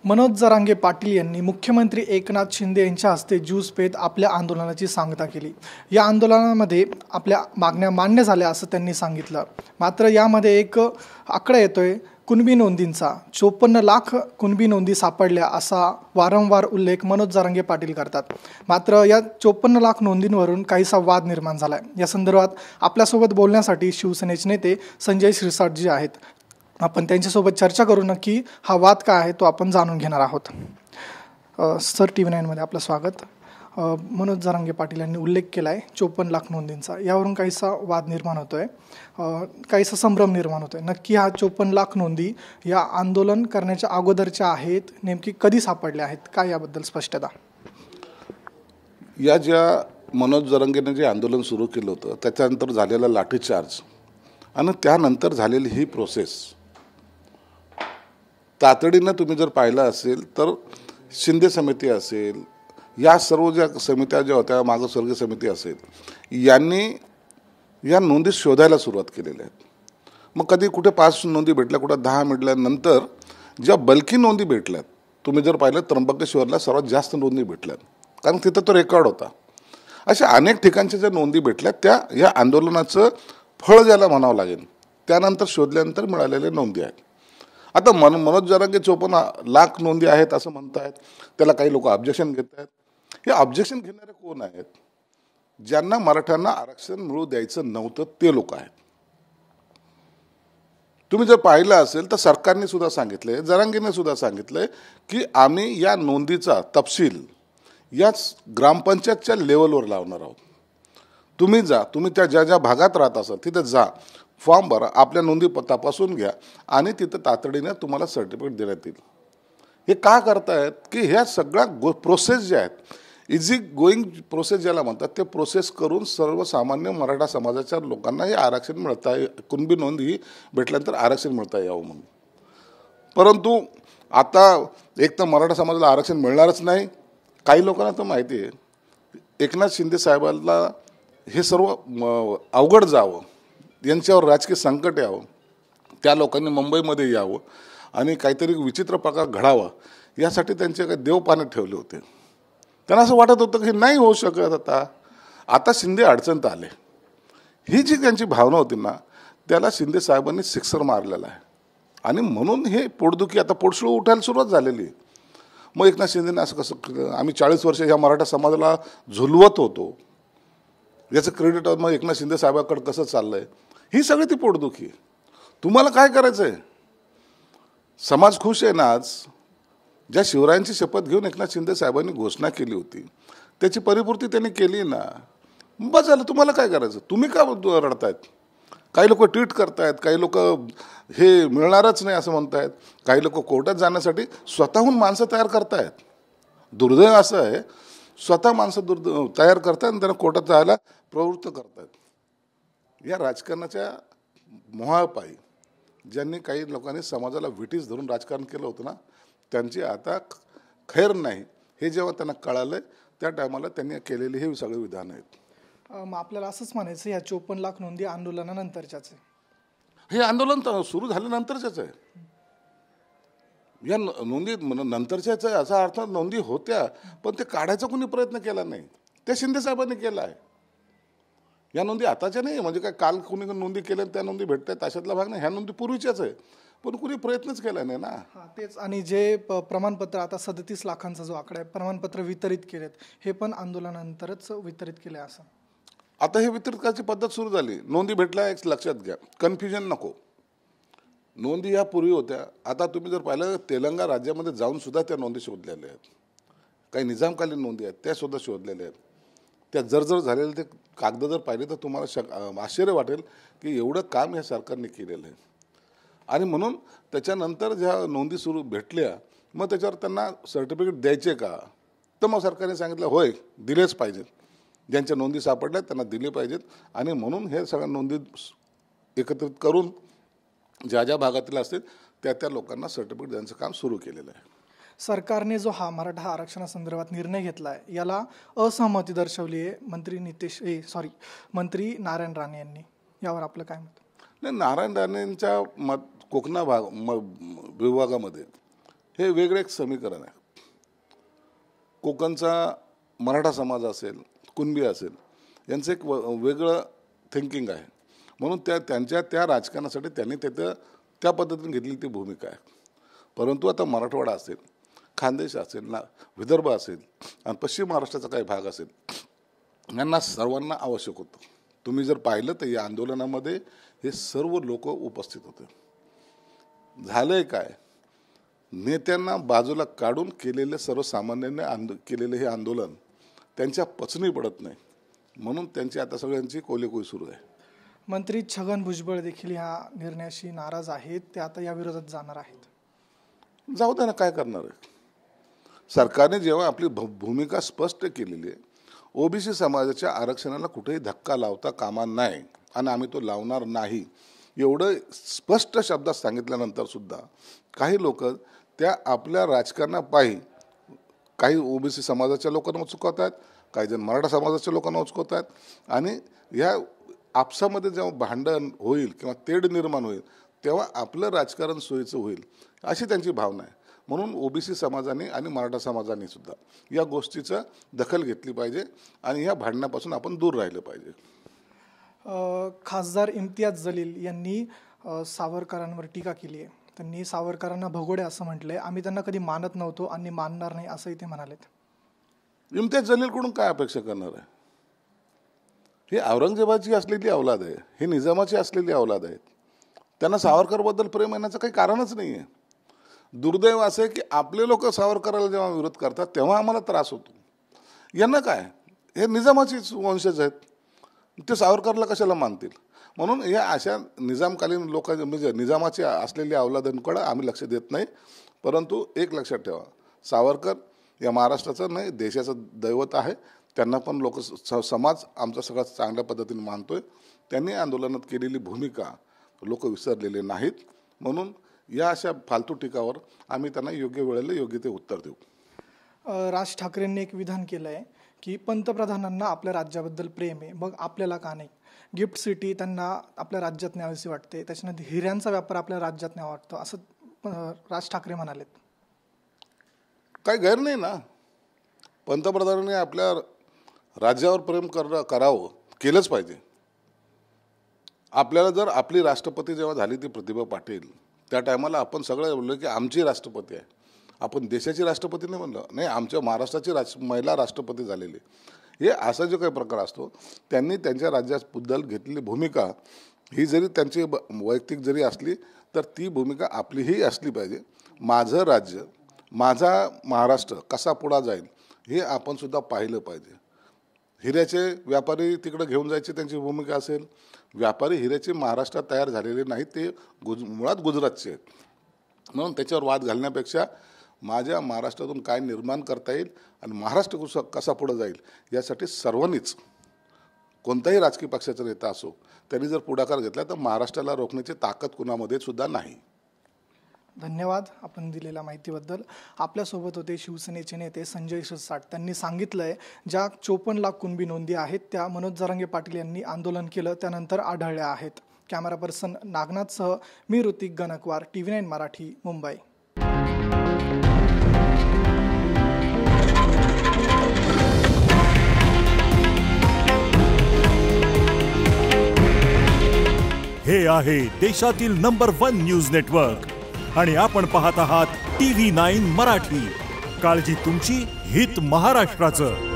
मनोज जरांगे पाटील यांनी मुख्यमंत्री एकनाथ शिंदे यांच्या हस्ते ज्यूस पेत आपल्या आंदोलनाची सांगता केली। या आंदोलनामध्ये आपल्या मागण्या मान्य झाल्या असं त्यांनी सांगितलं। मात्र यामध्ये एक आकडा येतोय कुणबी नोंदींचा। 54 लाख कुणबी नोंदी सापडल्या असा वारंवार उल्लेख मनोज जरांगे पाटील करतात। मात्र या 54 लाख नोंदींवरून काहीसा वाद निर्माण झालाय। या संदर्भात आपल्यासोबत बोलण्यासाठी शिवसेनेचे नेते संजय शिरसाटजी आहेत। आपण त्यांच्यासोबत चर्चा करू। नक्की हा वाद काय आहे तो आपण जाणून घेणार आहोत। सर, TV9 मध्ये आपलं स्वागत। मनोज जरांगे पाटील यांनी उल्लेख केलाय 54 लाख नोंदींचा। यावरून काहीसा वाद निर्माण होतोय, काहीसा संभ्रम निर्माण होतोय। नक्की हा 54 लाख नोंदी या आंदोलन करण्याच्या अगोदरच्या आहेत, नेमकी कधी सापडल्या आहेत, काय याबद्दल स्पष्टता? या ज्या मनोज जरांगेने जे आंदोलन सुरू केलं होतं त्याच्यानंतर झालेला लाठीचार्ज आणि त्यानंतर झालेली ही प्रोसेस तातडीनं तुम्ही जर पाहिलं असेल तर शिंदे समिती असेल, या सर्व ज्या समित्या ज्या होत्या, मागासवर्गीय समिती असेल, यांनी या नोंदी शोधायला सुरुवात केलेल्या आहेत। मग कधी कुठे 5 नोंदी भेटल्या, कुठे 10 भेटल्या, नंतर ज्या बल्की नोंदी भेटल्यात, तुम्ही जर पाहिलं त्र्यंबकेश्वरला सर्वात जास्त नोंदी भेटल्यात, कारण तिथं तो रेकॉर्ड होता। अशा अनेक ठिकाणच्या ज्या नोंदी भेटल्या त्या या आंदोलनाचं फळ ज्याला म्हणावं लागेल त्यानंतर शोधल्यानंतर मिळालेल्या नोंदी आहेत। आता मनोज जरांगे 54 लाख नोंदी आहेत असं म्हणतायत, त्याला काही लोक ऑब्जेक्शन घेत आहेत। हे ऑब्जेक्शन घेणारे कोण आहेत? ज्यांना मराठ्यांना आरक्षण मिळू द्यायचं नव्हतं ते लोक आहेत। तुम्ही जर पाहिलं असेल तर सरकारने सुद्धा सांगितलंय, जरांगेने सुद्धा सांगितलंय की आम्ही या नोंदीचा तपशील याच ग्रामपंचायतच्या लेवलवर लावणार आहोत। तुम्ही जा, तुम्ही त्या ज्या ज्या भागात राहत असाल तिथं जा, फॉर्म भरा, आपल्या नोंदी तपासून घ्या आणि तिथं तातडीने तुम्हाला सर्टिफिकेट देण्यात येईल। हे का करतायत की ह्या सगळ्या प्रोसेस ज्या आहेत, इझी गोईंग प्रोसेस ज्याला म्हणतात, ते प्रोसेस करून सर्वसामान्य मराठा समाजाच्या लोकांना हे आरक्षण मिळत आहे, कुणबी नोंदी भेटल्यानंतर आरक्षण मिळता यावं म्हणून। परंतु आता एक तर मराठा समाजाला आरक्षण मिळणारच नाही। काही लोकांना तर माहिती आहे एकनाथ शिंदे साहेबांना हे सर्व अवघड जावं, यांच्यावर राजकीय संकट यावं, त्या लोकांनी मुंबईमध्ये यावं आणि काहीतरी विचित्र प्रकार घडावा यासाठी त्यांचे काही देव पाण्यात ठेवले होते। त्यांना असं वाटत होतं की नाही होऊ शकत, आता शिंदे अडचणीत आले। ही जी त्यांची भावना होती ना, त्याला शिंदे साहेबांनी सिक्सर मारलेला आहे आणि म्हणून हे पोटदुखी आता पोटसुळ उठायला सुरुवात झालेली। मग एकनाथ शिंदेने असं कसं, आम्ही 40 वर्ष या मराठा समाजाला झुलवत होतो, याचं क्रेडिट मग एकनाथ शिंदे साहेबांकडे कसं चाललंय? ही सगळी ती पोटदुखी। तुम्हाला काय करायचं आहे? समाज खुश आहे ना आज? ज्या शिवरायांची शपथ घेऊन एकनाथ शिंदे साहेबांनी घोषणा केली होती त्याची परिपूर्ती त्यांनी केली ना, बस झालं। तुम्हाला काय करायचं? तुम्ही का रडतायत? काही लोक ट्विट करतायत, काही लोक हे मिळणारच नाही असं म्हणतायत, काही लोक कोर्टात जाण्यासाठी स्वतःहून माणसं तयार करतायत। दुर्दैव असं आहे, स्वतः माणसं तयार करतात आणि त्यांना कोर्टात जायला प्रवृत्त करतात। या राजकारणाच्या मोहापायी ज्यांनी काही लोकांनी समाजाला विटीस धरून राजकारण केलं होतं ना, त्यांची आता खैर नाही हे जेव्हा त्यांना कळालं त्या टायमाला त्यांनी केलेले हे सगळे विधान आहेत। मग आपल्याला असंच म्हणायचं या 54 लाख नोंदी आंदोलनानंतरच्याच आहे? हे आंदोलन सुरू झाल्यानंतरच आहे। या नोंदी नंतरच्याच आहे असा अर्थ नोंदी होत्या, पण ते काढायचा कोणी प्रयत्न केला नाही, त्या शिंदे साहेबांनी केला आहे। या नोंदी आताच्या नाही, म्हणजे काय काल कोणी नोंदी केल्या त्या नोंदी भेटतात अशातला भाग नाही। ह्या नोंदी पूर्वीच्याच आहे, पण कुणी प्रयत्नच केला नाही ना। तेच। आणि जे प्रमाणपत्र आता 37 लाखांचा जो आकडा आहे, प्रमाणपत्र वितरित केलेत, हे पण आंदोलनानंतरच वितरित केले असं? आता हे वितरित करायची पद्धत सुरू झाली। नोंदी भेटल्या एक लक्षात घ्या, कन्फ्युजन नको। नोंदी या पूर्वी होत्या, आता तुम्ही जर पाहिलं तेलंगणा राज्यामध्ये जाऊन सुद्धा त्या नोंदी शोधलेल्या आहेत। काही निजामकालीन नोंदी आहेत त्या सुद्धा शोधलेल्या आहेत। त्या जर झालेले ते कागद जर पाहिले तर तुम्हाला आश्चर्य वाटेल की एवढं काम या सरकारने केलेलं आहे। आणि म्हणून त्याच्यानंतर ज्या नोंदी सुरू भेटल्या, मग त्याच्यावर त्यांना सर्टिफिकेट द्यायचे का? तर मग सरकारने सांगितलं होय दिलेच पाहिजेत, ज्यांच्या नोंदी सापडल्या त्यांना दिले पाहिजेत। आणि म्हणून हे सगळ्या नोंदी एकत्रित करून ज्या ज्या भागातील असतील त्या त्या लोकांना सर्टिफिकेट द्यायचं काम सुरू केलेलं आहे। सरकारने जो हा मराठा आरक्षणासंदर्भात निर्णय घेतलाय याला असहमती दर्शवली आहे मंत्री नारायण राणे यांनी। यावर आपलं काय मत? नाही, नारायण राणेंच्या कोकणा विभागामध्ये हे वेगळे एक समीकरण आहे. कोकणचा मराठा समाज असेल, कुणबी असेल, यांचं एक वेगळं थिंकिंग आहे. म्हणून त्यांच्या त्या राजकारणासाठी त्यांनी त्या पद्धतीने घेतलेली ती भूमिका आहे. परंतु आता मराठवाडा असेल, खानदेश असेल, विदर्भ असेल आणि पश्चिम महाराष्ट्राचा काही भाग असेल, यांना सर्वांना आवश्यक होतं. तुम्ही जर पाहिलं तर या आंदोलनामध्ये हे सर्व लोक उपस्थित होते. झालंय काय, नेत्यांना बाजूला काढून केलेले, सर्वसामान्यांनी केलेले हे आंदोलन त्यांच्या पचनी पडत नाही. म्हणून त्यांची आता सगळ्यांची कोलेकोई सुरू आहे. मंत्री छगन भुजबळ देखील या निर्णयाशी नाराज आहेत. ते आता या विरोधात जाणार आहेत. जाऊ दे ना, काय करणार आहे. सरकारने जेव्हा आपली भूमिका स्पष्ट केलेली आहे, ओबीसी समाजाच्या आरक्षणाला कुठेही धक्का लावता कामा नाही आणि आम्ही तो लावणार नाही, एवढं स्पष्ट शब्दात सांगितल्यानंतर सुद्धा काही लोक त्या आपल्या राजकारणापायी काही ओबीसी समाजाच्या लोकांना उचकवत आहेत, काही जण मराठा समाजाच्या लोकांना उचकवत आहेत. आणि या आपसामध्ये जेव्हा भांडण होईल किंवा तेढ निर्माण होईल तेव्हा आपलं राजकारण सोयीचं होईल, अशी त्यांची भावना आहे. म्हणून ओबीसी समाजाने आणि मराठा समाजाने सुद्धा या गोष्टीचं दखल घेतली पाहिजे आणि या भांडणापासून आपण दूर राहिलं पाहिजे. खासदार इम्तियाज जलील यांनी सावरकरांवर टीका केली आहे. त्यांनी सावरकरांना भगोडे असं म्हटलंय. आम्ही त्यांना कधी मानत नव्हतो आणि मानणार नाही असंही ते म्हणालेत. इम्तियाज जलीलकडून काय अपेक्षा करणार आहे. हे औरंगजेबाची असलेली अवलाद आहे, हे निजामाची असलेली अवलाद आहेत. त्यांना सावरकरबद्दल प्रेम येण्याचं काही कारणच नाही आहे. दुर्दैव असं आहे की आपले लोक सावरकराला जेव्हा विरोध करतात तेव्हा आम्हाला त्रास होतो. यांना काय, हे निजामाचीच वंशज आहेत, ते सावरकरला कशाला मानतील. म्हणून या अशा निजामकालीन लोकांच्या म्हणजे निजामाची असलेल्या अवलादांकडे आम्ही लक्ष देत नाही. परंतु एक लक्षात ठेवा, सावरकर या महाराष्ट्राचं नाही देशाचं दैवत आहे. त्यांना पण लोक समाज आमचा सगळ्यात चांगल्या पद्धतीने मानतोय. त्यांनी आंदोलनात केलेली भूमिका लोक विसरलेले नाहीत. म्हणून या अशा फालतू टीकावर आम्ही त्यांना योग्य वेळेला योग्य ते उत्तर देऊ. राज ठाकरेंनी एक विधान केलं आहे की पंतप्रधानांना आपल्या राज्याबद्दल प्रेम आहे, मग आपल्याला का नाही. गिफ्ट सिटी त्यांना आपल्या राज्यात न्यावीशी वाटते, त्याच्यानंतर हिऱ्यांचा व्यापार आपल्या राज्यात न्यावा वाटतो असं राज ठाकरे म्हणालेत. काही गैर नाही ना. पंतप्रधानांनी आपल्या राज्यावर प्रेम करावं, केलंच पाहिजे. आपल्याला जर आपली राष्ट्रपती जेव्हा झाली ती प्रतिभा पाटील, त्या टायमाला आपण सगळं बोललो की आमची राष्ट्रपती आहे. आपण देशाची राष्ट्रपती नाही म्हणलं, नाही आमच्या महाराष्ट्राची महिला राष्ट्रपती झालेली. हे असा जो काही प्रकार असतो, त्यांनी त्यांच्या राज्याबद्दल घेतलेली भूमिका ही जरी त्यांची वैयक्तिक जरी असली तर ती भूमिका आपलीही असली पाहिजे. माझं राज्य, माझा महाराष्ट्र कसा पुढे जाईल हे आपण सुद्धा पाहिलं पाहिजे. हिऱ्याचे व्यापारी तिकडे घेऊन जायची त्यांची भूमिका असेल. व्यापारी हिऱ्याचे महाराष्ट्रात तयार झालेले नाहीत, ते मुळात गुजरातचे आहेत. म्हणून त्याच्यावर वाद घालण्यापेक्षा माझ्या महाराष्ट्रातून काय निर्माण करता येईल आणि महाराष्ट्र कसा पुढे जाईल यासाठी सर्वांनीच, कोणताही राजकीय पक्षाचा नेता असो, त्यांनी जर पुढाकार घेतला तर महाराष्ट्राला रोखण्याची ताकद कुणामध्ये सुद्धा नाही. धन्यवाद आपण दिलेल्या माहितीबद्दल. आपल्यासोबत होते शिवसेनेचे नेते संजय शिरसाट. त्यांनी सांगितलंय ज्या 54 लाख कुणबी नोंदी आहेत त्या मनोज जरांगे पाटील यांनी आंदोलन केलं त्यानंतर आढळल्या आहेत. कॅमेरा पर्सन नागनाथसह मी ऋतिक गणकवार, TV9 मराठी, मुंबई. हे आहे देशातील नंबर 1 न्यूज नेटवर्क आणि आपण पाहत आहात TV9 मराठी. काळजी तुमची, हित महाराष्ट्राचं.